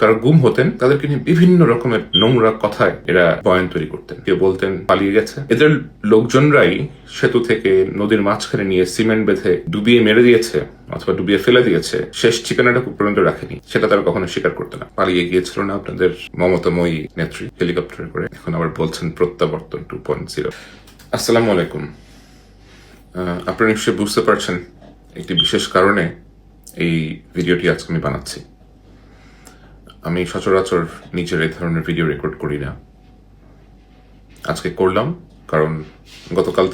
তারা গুম হতেন, তাদেরকে নিয়ে বিভিন্ন রকমের নোংরা কথায় এরা বয়ান তৈরি করতেন। কেউ বলতেন পালিয়ে গেছে। এদের লোকজনরাই সেতু থেকে নদীর মাঝখানে নিয়ে সিমেন্ট বেঁধে ডুবিয়ে মেরে দিয়েছে অথবা ডুবিয়ে ফেলে দিয়েছে, শেষ ঠিকানাটা পর্যন্ত রাখেনি, সেটা তারা কখনো স্বীকার করতো না। পালিয়ে গিয়েছিল না আপনাদের মমতাময়ী নেত্রী হেলিকপ্টারে করে, এখন আবার বলছেন প্রত্যাবর্তন 2.0। আসসালামু আলাইকুম। আপনারা নিশ্চয়ই বুঝতে পারছেন একটি বিশেষ কারণে এই ভিডিওটি আজকে আমি বানাচ্ছি। আমি সচরাচর নিজের এই ধরনের ভিডিও রেকর্ড করি না, আজকে করলাম কারণ গতকাল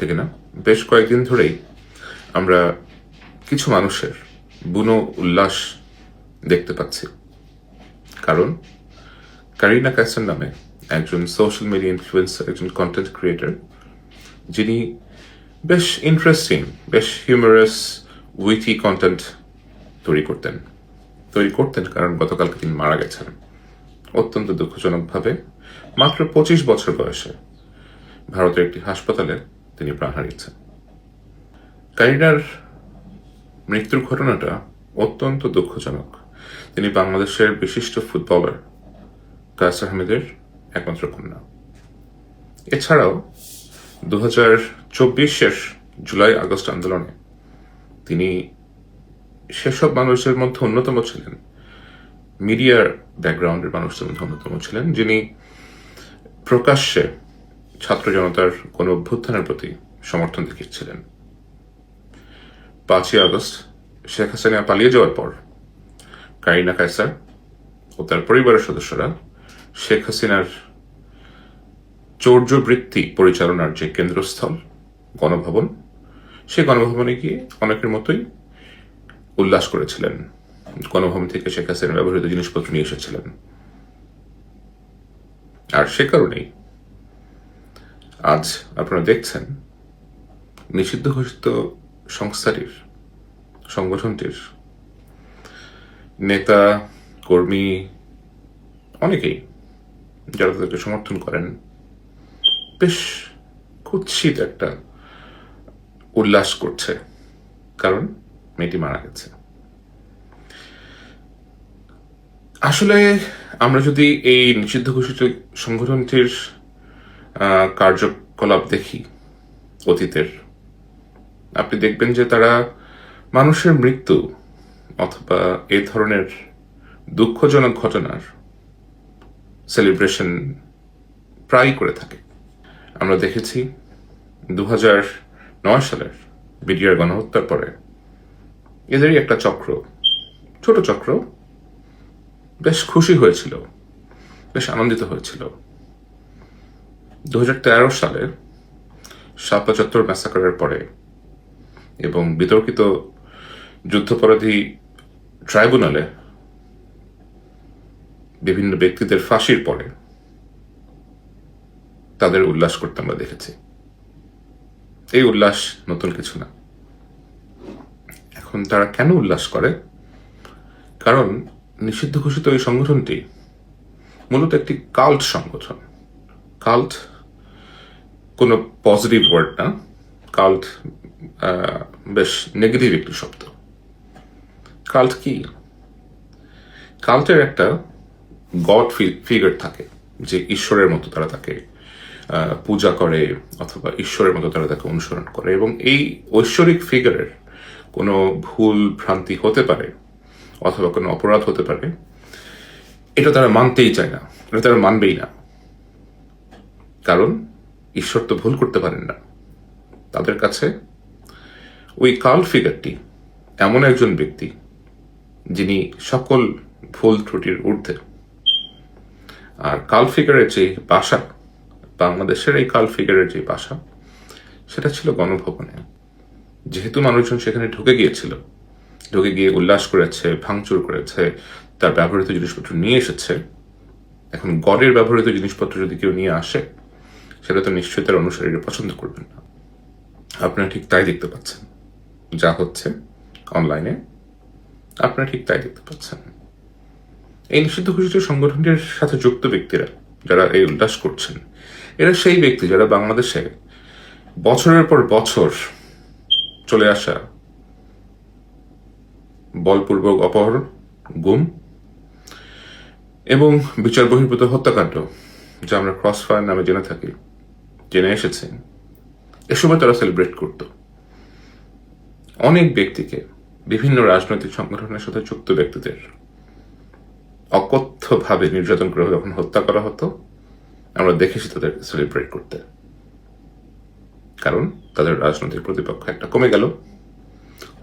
থেকে না, বেশ কয়েকদিন ধরেই আমরা কিছু মানুষের বুনো উল্লাস দেখতে পাচ্ছি। কারণ কারিনা কায়সার নামে একজন সোশ্যাল মিডিয়া ইনফ্লুয়েন্সার, একজন কন্টেন্ট ক্রিয়েটর, যিনি বেশ ইন্টারেস্টিং, বেশ হিউমারাস, উইটি কন্টেন্ট তৈরি করতেন কারণ গতকালকে তিনি মারা গেছেন অত্যন্ত দুঃখজনকভাবে। মাত্র 25 বছর বয়সে ভারতের একটি হাসপাতালে তিনি প্রাণ হারিয়েছেন। কারিনার মৃত্যুর ঘটনাটা অত্যন্ত দুঃখজনক। তিনি বাংলাদেশের বিশিষ্ট ফুটবলার কায়সার আহমেদের একমাত্র কন্যা। এছাড়াও 2024-এর জুলাই আগস্ট আন্দোলনে তিনি সেসব মানুষের মধ্যে অন্যতম ছিলেন, মিডিয়ার ব্যাকগ্রাউন্ডের মানুষদের মধ্যে অন্যতম ছিলেন, যিনি প্রকাশ্যে ছাত্র জনতার কোন অভ্যুত্থানের প্রতি সমর্থন দেখিয়েছিলেন। 5ই আগস্ট শেখ হাসিনা পালিয়ে যাওয়ার পর কারিনা কায়সার ও তার পরিবারের সদস্যরা শেখ হাসিনার চৌর্যবৃত্তি পরিচালনার যে কেন্দ্রস্থল গণভবন, সেই গণভবনে গিয়ে অনেকের মতোই উল্লাস করেছিলেন। গণভবন থেকে শেখ হাসিনার ব্যবহৃত জিনিসপত্র নিয়ে এসেছিলেন। আর সে কারণেই আজ আপনারা দেখছেন নিষিদ্ধ ঘোষিত সংগঠনটির নেতা, কর্মী অনেকেই যারা তাদেরকে সমর্থন করেন বেশ কুৎসিত একটা উল্লাস করছে, কারণ মেয়েটি মারা গেছে। আসলে আমরা যদি এই নিষিদ্ধ ঘোষিত সংগঠনটির কার্যকলাপ দেখি অতীতের, আপনি দেখবেন যে তারা মানুষের মৃত্যু অথবা এ ধরনের দুঃখজনক ঘটনার সেলিব্রেশন প্রায় করে থাকে। আমরা দেখেছি 2009 সালের বিডিআর গণহত্যার পরে এদেরই একটা ছোট চক্র বেশ খুশি হয়েছিল, বেশ আনন্দিত হয়েছিল। 2013 সালে শাপলা চত্বর ম্যাসাকারের পরে এবং বিতর্কিত যুদ্ধাপরাধী ট্রাইব্যুনালে বিভিন্ন ব্যক্তিদের ফাঁসির পরে তাদের উল্লাস করতে আমরা দেখেছি। এই উল্লাস নতুন কিছু না। এখন তারা কেন উল্লাস করে? কারণ নিষিদ্ধ ঘোষিত এই সংগঠনটি মূলত একটি কাল্ট সংগঠন। কাল্ট কোনো পজিটিভ ওয়ার্ড না, কাল্ট বেশ নেগেটিভ একটি শব্দ। কাল্ট কি? কাল্টের একটা গড ফিগার থাকে, যে ঈশ্বরের মতো তারা তাকে পূজা করে অথবা ঈশ্বরের মতো তারা তাকে অনুসরণ করে, এবং এই ঐশ্বরিক ফিগারের কোনো ভুল ভ্রান্তি হতে পারে অথবা কোনো অপরাধ হতে পারে, এটা তারা মানতেই চায় না, এটা তারা মানবেই না। কারণ ঈশ্বর তো ভুল করতে পারেন না। তাদের কাছে ওই কাল্ট ফিগারটি এমন একজন ব্যক্তি যিনি সকল ভুল ত্রুটির ঊর্ধ্বে। আর কাল্ট ফিগারের যে বাসা, বাংলাদেশের এই কাল্ট ফিগারের যে বাসা, সেটা ছিল গণভবনে। যেহেতু মানুষজন সেখানে ঢুকে গিয়ে উল্লাস করেছে, ভাঙচুর করেছে, তার ব্যবহৃত জিনিসপত্র নিয়ে এসেছে, এখন গডের ব্যবহৃত জিনিসপত্র যদি কেউ নিয়ে আসে, সেটা তো নিশ্চয়ই তার অনুসারীরা পছন্দ করবেন না। আপনারা ঠিক তাই দেখতে পাচ্ছেন, যা হচ্ছে অনলাইনে আপনারা ঠিক তাই দেখতে পাচ্ছেন। এই নিষিদ্ধ ঘোষিত সংগঠনটির সাথে যুক্ত ব্যক্তিরা যারা এই উল্লাস করছেন, এরা সেই ব্যক্তি যারা বাংলাদেশে বছরের পর বছর চলে আসা বলপূর্বক অপহরণ, গুম এবং বিচার বহির্ভূত হত্যাকাণ্ড, যা আমরা ক্রস ফায়ার নামে জেনে এসেছি, এসময় তারা সেলিব্রেট করত। অনেক ব্যক্তিকে, বিভিন্ন রাজনৈতিক সংগঠনের সাথে যুক্ত ব্যক্তিদের অকথ্যভাবে নির্যাতন করে যখন হত্যা করা হতো, আমরা দেখেছি তাদের সেলিব্রেট করতে, কারণ তাদের রাজনৈতিক প্রতিপক্ষ একটা কমে গেল।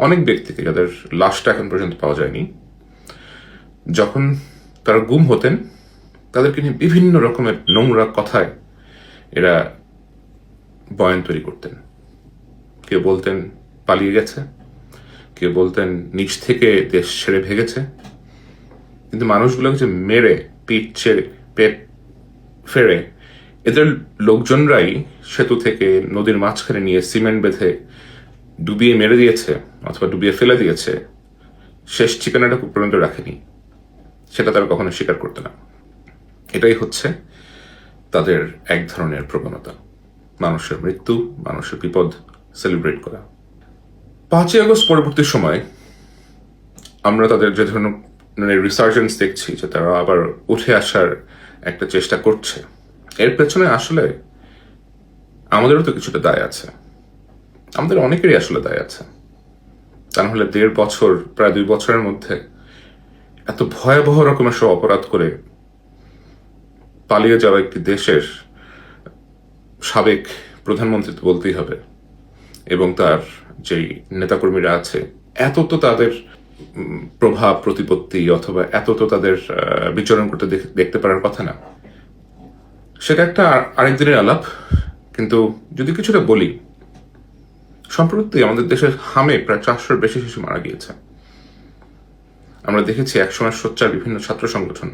অনেক ব্যক্তিকে, যাদের লাশটা এখন পর্যন্ত পাওয়া যায়নি, যখন তারা গুম হতেন, তাদেরকে নিয়ে বিভিন্ন রকমের নোংরা কথায় এরা বয়ান তৈরি করতেন। কেউ বলতেন পালিয়ে গেছে, কেউ বলতেন নিচ থেকে দেশ ছেড়ে ভেগেছে। কিন্তু মানুষগুলোকে যে মেরে পিঠ ছেড়ে পেট ফেরে এদের লোকজনরাই সেতু থেকে নদীর মাঝখানে নিয়ে সিমেন্ট বেঁধে ডুবিয়ে মেরে দিয়েছে অথবা ডুবিয়ে ফেলে দিয়েছে, শেষ ঠিকানাটা পর্যন্ত রাখেনি, সেটা তারা কখনো স্বীকার করতো না। এটাই হচ্ছে তাদের এক ধরনের প্রবণতা, মানুষের মৃত্যু, মানুষের বিপদ সেলিব্রেট করা। 5ই আগস্ট পরবর্তী সময় আমরা তাদের যে ধরনের রিসার্জেন্স দেখছি, যে তারা আবার উঠে আসার একটা চেষ্টা করছে, এর পেছনে আসলে আমাদেরও তো কিছুটা দায় আছে, আমাদের অনেকেরই আসলে দায় আছে। তা নাহলে 1.5 বছর, প্রায় 2 বছরের মধ্যে এত ভয়াবহ রকমের সব অপরাধ করে পালিয়ে যাওয়া একটি দেশের সাবেক প্রধানমন্ত্রী তো বলতেই হবে, এবং তার যেই নেতাকর্মীরা আছে, এত তো তাদের প্রভাব প্রতিপত্তি অথবা এত তো তাদের বিচরণ করতে দেখতে পারার কথা না। সেটা একটা আরেক দিনের আলাপ। কিন্তু যদি কিছুটা বলি, সম্প্রতি আমাদের দেশের হামে প্রায় 400-র বেশি শিশু মারা গিয়েছে। আমরা দেখেছি একসময় সোচ্চার বিভিন্ন ছাত্র সংগঠন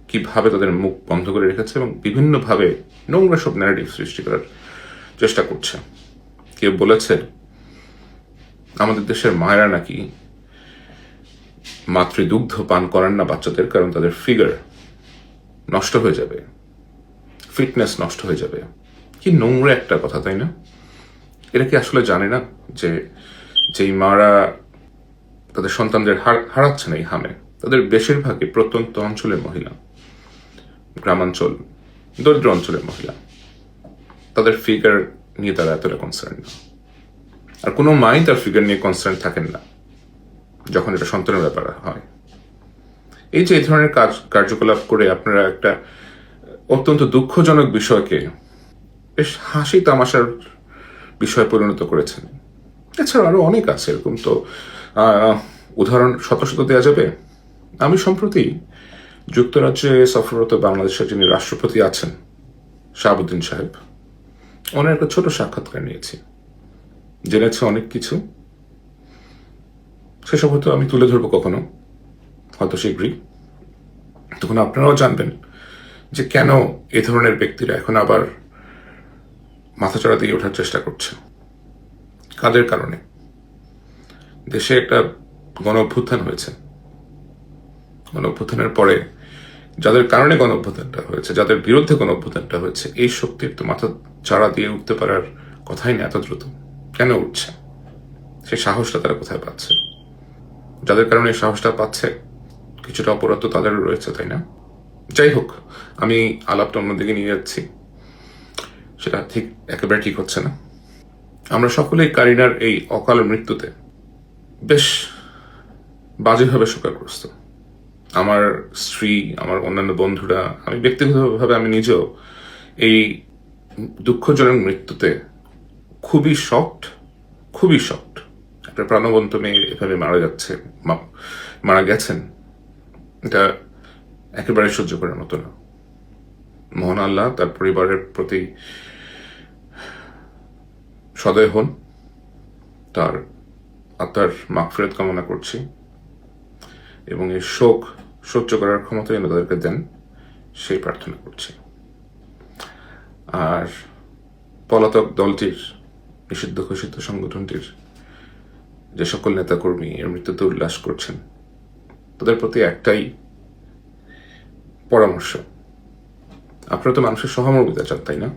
কিভাবে তাদের মুখ বন্ধ করে রেখেছে এবং বিভিন্নভাবে নোংরা সব ন্যারেটিভ সৃষ্টি করার চেষ্টা করছে। কেউ বলেছে আমাদের দেশের মায়েরা নাকি মাতৃদুগ্ধ পান করান না বাচ্চাদের, কারণ তাদের ফিগার নষ্ট হয়ে যাবে, ফিটনেস নষ্ট হয়ে যাবে। কি নোংরা একটা কথা, তাই না? এরা কি আসলে জানে না যে যেই মারা তাদের সন্তানদের হারাচ্ছেন এই হামে, তাদের বেশিরভাগই প্রত্যন্ত অঞ্চলের মহিলা, গ্রামাঞ্চল, দরিদ্র অঞ্চলের মহিলা। তাদের ফিগার নিয়ে তারা এতটা কনসার্ন না। আর কোনো মাই তার ফিগার নিয়ে কনসার্ন থাকেন না যখন এটা সন্তানের ব্যাপার হয়। এই যে এই ধরনের কার্যকলাপ করে আপনারা একটা অত্যন্ত দুঃখজনক বিষয়কে বেশ হাসি তামাশার বিষয়ে পরিণত করেছেন। এছাড়া আরো অনেক আছে এরকম, তো উদাহরণ শত শত দেওয়া যাবে। আমি সম্প্রতি যুক্তরাজ্যে সফররত বাংলাদেশের যিনি রাষ্ট্রপতি আছেন, শাহাবুদ্দিন সাহেব, ওনার একটা ছোট সাক্ষাৎকার নিয়েছি, জেনেছে অনেক কিছু। সেসব হয়তো আমি তুলে ধরবো কখনো, হয়তো শীঘ্রই। তখন আপনারাও জানবেন যে কেন এ ধরনের ব্যক্তিরা এখন আবার মাথাচাড়া দিয়ে ওঠার চেষ্টা করছে, কাদের কারণে। দেশে একটা গণ অভ্যুত্থান হয়েছে, গণ অভ্যুত্থানের পরে যাদের কারণে গণ অভ্যুত্থানটা হয়েছে, যাদের বিরুদ্ধে গণ অভ্যুত্থানটা হয়েছে, এই শক্তির তো মাথা চাড়া দিয়ে উঠতে পারার কথাই না এত দ্রুত। কেন উঠছে? সেই সাহসটা তারা কোথায় পাচ্ছে? যাদের কারণে এই সাহসটা পাচ্ছে, কিছুটা অপরাধ তো তাদেরও রয়েছে, তাই না? যাই হোক, আমি আলাপটা অন্যদিকে নিয়ে যাচ্ছি, সেটা ঠিক একেবারে ঠিক হচ্ছে না। আমরা সকলেই কারিনার এই অকাল মৃত্যুতে বেশ বাজেভাবে শোকাগ্রস্ত। আমার স্ত্রী, আমার অন্যান্য বন্ধুরা, আমি ব্যক্তিগতভাবে আমি নিজেও এই দুঃখজনক মৃত্যুতে খুবই শকড। একটা প্রাণবন্ত মেয়ে এভাবে মারা গেছেন, এটা একেবারে সহ্য করার মতো না। মহান আল্লাহ তার পরিবারের প্রতি সদয় হন, তার আত্মার মাগফিরাত কামনা করছি, এবং এই শোক সহ্য করার ক্ষমতা যেন তাদেরকে দেন, সেই প্রার্থনা করছি। আর পলাতক দলটির, নিষিদ্ধ ঘোষিত সংগঠনটির যে সকল নেতাকর্মী এর মৃত্যুতে উল্লাস করছেন, তাদের প্রতি একটাই পরামর্শ, আপনারা তো মানুষের সহমর্মিতা চান, তাই না?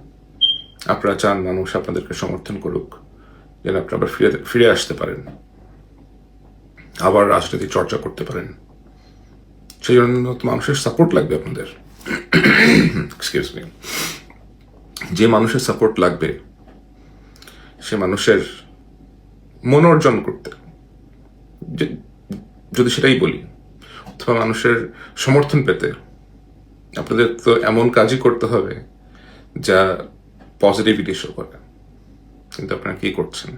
আপনারা চান মানুষ আপনাদেরকে সমর্থন করুক, যেন আপনারা আবার ফিরে আসতে পারেন, আবার রাজনীতি চর্চা করতে পারেন, সেই জন্য তো মানুষের সাপোর্ট লাগবে আপনাদের। Excuse me. যে মানুষের সাপোর্ট লাগবে সে মানুষের মন অর্জন করতে, যদি সেটাই বলি, অথবা মানুষের সমর্থন পেতে আপনাদের তো এমন কাজই করতে হবে যা পজিটিভিটি শো করে। কিন্তু আপনারা কি করছেন?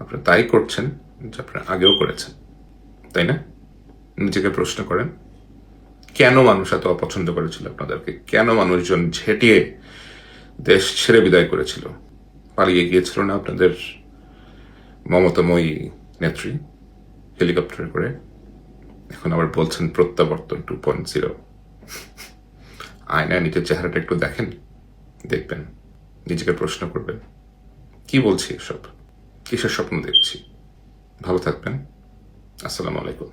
আপনারা তাই করছেন যা আপনারা আগেও করেছেন, তাই না? নিজেকে প্রশ্ন করেন, কেন মানুষ এত অপছন্দ করেছিল আপনাদেরকে? কেন মানুষজন ঝেঁটিয়ে দেশ ছেড়ে বিদায় করেছিল? পালিয়ে গিয়েছিল না আপনাদের মমতাময়ী নেত্রী হেলিকপ্টারে করে? এখন আবার বলছেন প্রত্যাবর্তন 2.0। আয়নায় নিজের চেহারাটা একটু দেখেন, দেখবেন, নিজেকে প্রশ্ন করবেন, কি বলছি এসব, কিসের স্বপ্ন দেখছি? ভালো থাকবেন। আসসালামু আলাইকুম।